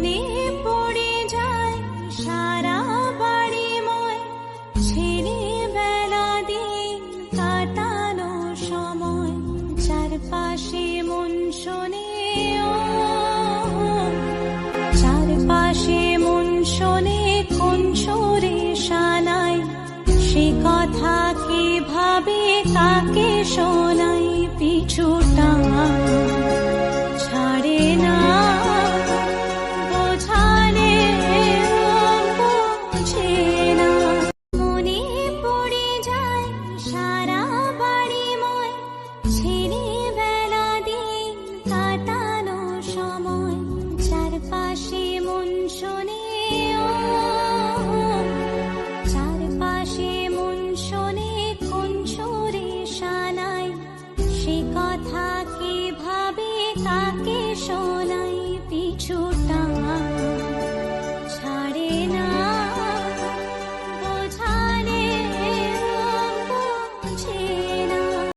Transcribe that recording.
মনে পড়ে যায় সারা বাড়িময় ছেলেবেলা দিন কাটানো সময়। চারপাশে মন শোনে চারপাশে মন শোনে কোন সুরে শানাই, সে কথা কিভাবে কাকে শোনাই। পিছুটা ছাড়ে না বোঝালে বোঝে না। মনে পড়ে যায় সারা বাড়িময় ছেলেবেলা দিন কাটানো সময়। চারপাশে মন শোনে